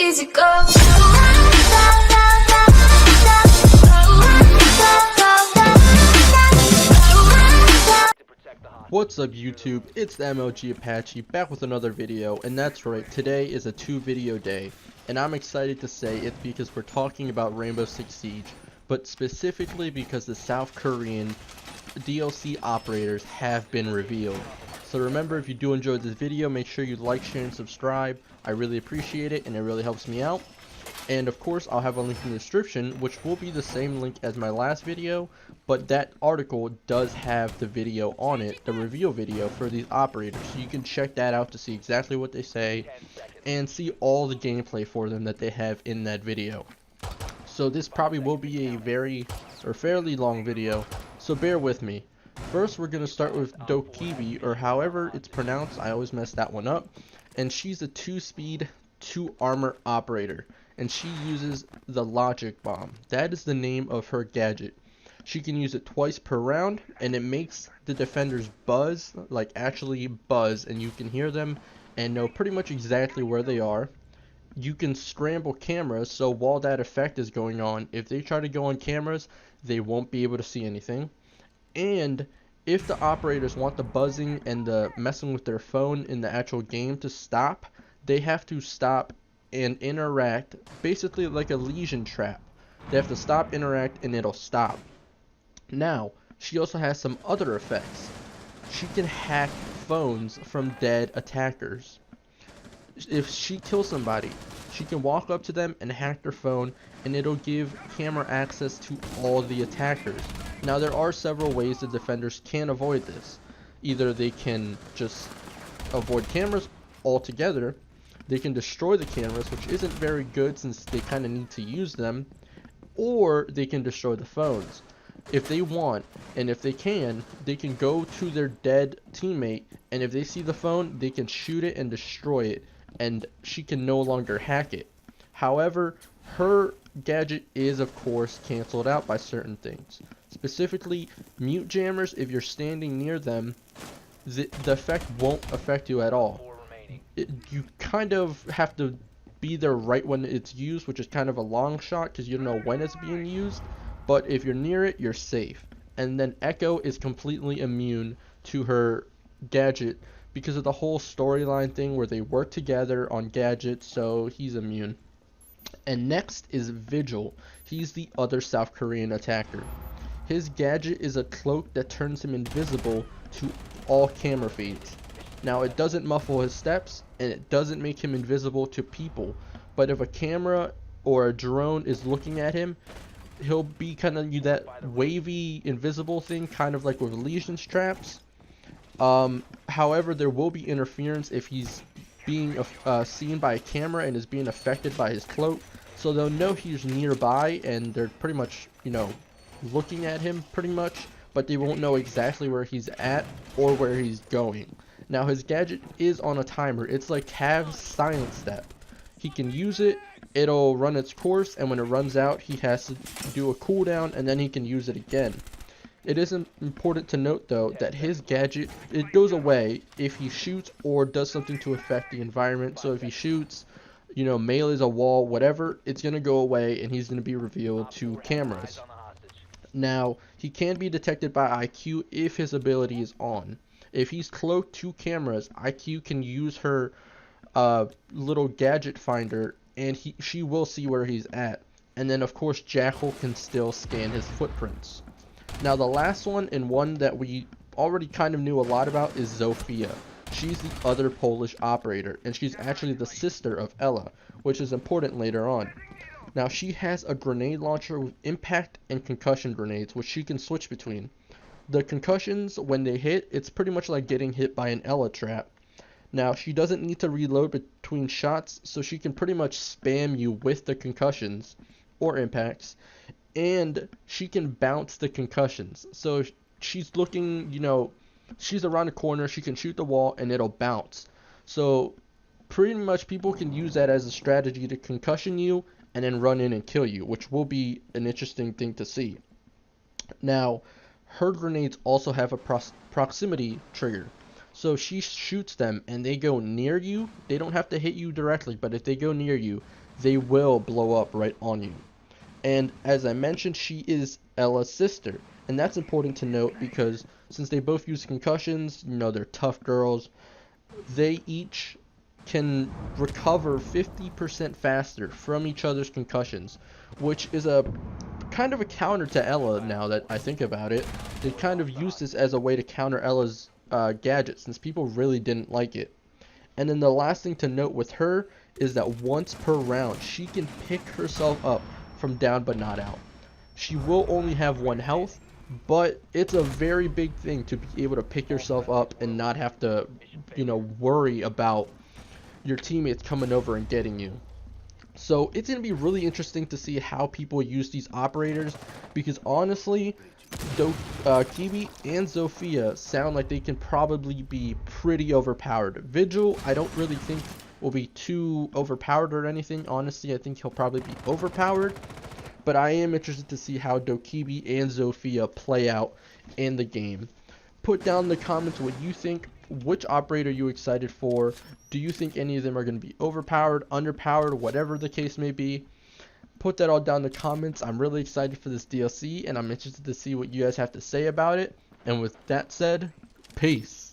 easy go. What's up YouTube, it's the MLG Apache back with another video, and that's right, today is a 2-video day, and I'm excited to say it's because we're talking about Rainbow Six Siege, but specifically because the South Korean DLC operators have been revealed. So remember, if you do enjoy this video, make sure you like, share, and subscribe. I really appreciate it, and it really helps me out. And of course, I'll have a link in the description, which will be the same link as my last video, but that article does have the video on it, the reveal video for these operators, so you can check that out to see exactly what they say and see all the gameplay for them that they have in that video. So this probably will be a fairly long video, so bear with me. First, we're going to start with Dokkaebi, or however it's pronounced, I always mess that one up, and she's a 2-speed, 2-armor operator, and she uses the Logic Bomb. That is the name of her gadget. She can use it twice per round, and it makes the defenders buzz, like actually buzz, and you can hear them and know pretty much exactly where they are. You can scramble cameras, so while that effect is going on, if they try to go on cameras, they won't be able to see anything. And if the operators want the buzzing and the messing with their phone in the actual game to stop, they have to stop and interact, basically like a lesion trap. They have to stop, interact, and it'll stop. Now, she also has some other effects. She can hack phones from dead attackers. If she kills somebody, she can walk up to them and hack their phone, and it'll give camera access to all the attackers. Now, there are several ways the defenders can avoid this. Either they can just avoid cameras altogether, they can destroy the cameras, which isn't very good since they kind of need to use them, or they can destroy the phones. If they want, and if they can go to their dead teammate, and if they see the phone, they can shoot it and destroy it, and she can no longer hack it. However, her gadget is of course cancelled out by certain things. Specifically, mute jammers, if you're standing near them, the effect won't affect you at all. You kind of have to be there right when it's used, which is kind of a long shot because you don't know when it's being used, but if you're near it, you're safe. And then Echo is completely immune to her gadget because of the whole storyline thing where they work together on gadgets, so he's immune. And next is Vigil. He's the other South Korean attacker. His gadget is a cloak that turns him invisible to all camera feeds. Now, it doesn't muffle his steps, and it doesn't make him invisible to people, but if a camera or a drone is looking at him, he'll be kind of that wavy invisible thing, kind of like with lesions traps. However, there will be interference if he's being seen by a camera and is being affected by his cloak, so they'll know he's nearby and they're pretty much, looking at him pretty much, but they won't know exactly where he's at or where he's going. Now, his gadget is on a timer. It's like Cav's silent step. He can use it, it'll run its course, and when it runs out, he has to do a cooldown, and then he can use it again. It is important to note, though, that his gadget, it goes away if he shoots or does something to affect the environment. So if he shoots, melees a wall, whatever, it's going to go away, and he's going to be revealed to cameras. Now, he can be detected by IQ if his ability is on. If he's cloaked to cameras, IQ can use her little gadget finder, and she will see where he's at. And then, of course, Jackal can still scan his footprints. Now, the last one, and one that we already kind of knew a lot about, is Zofia. She's the other Polish operator, and she's actually the sister of Ela, which is important later on. Now, she has a grenade launcher with impact and concussion grenades, which she can switch between. The concussions, when they hit, it's pretty much like getting hit by an Ela trap. Now, she doesn't need to reload between shots, so she can pretty much spam you with the concussions or impacts, and she can bounce the concussions. So she's looking, she's around the corner, she can shoot the wall, and it'll bounce. So pretty much people can use that as a strategy to concussion you and then run in and kill you, which will be an interesting thing to see. Now, her grenades also have a proximity trigger. So she shoots them and they go near you. They don't have to hit you directly, but if they go near you, they will blow up right on you. And as I mentioned, she is Ella's sister. And that's important to note because since they both use concussions, you know, they're tough girls, they each can recover 50% faster from each other's concussions, which is a kind of a counter to Ella now that I think about it. They kind of used this as a way to counter Ella's gadget since people really didn't like it. And then the last thing to note with her is that once per round, she can pick herself up from down but not out. She will only have 1 health, but it's a very big thing to be able to pick yourself up and not have to, you know, worry about your teammates coming over and getting you. So it's going to be really interesting to see how people use these operators, because honestly, Kiwi and Zofia sound like they can probably be pretty overpowered. Vigil, I don't really think will be too overpowered or anything. Honestly, I think he'll probably be overpowered. But I am interested to see how Dokkaebi and Zofia play out in the game. Put down in the comments what you think. Which operator are you excited for? Do you think any of them are going to be overpowered, underpowered, whatever the case may be? Put that all down in the comments. I'm really excited for this DLC, and I'm interested to see what you guys have to say about it. And with that said, peace.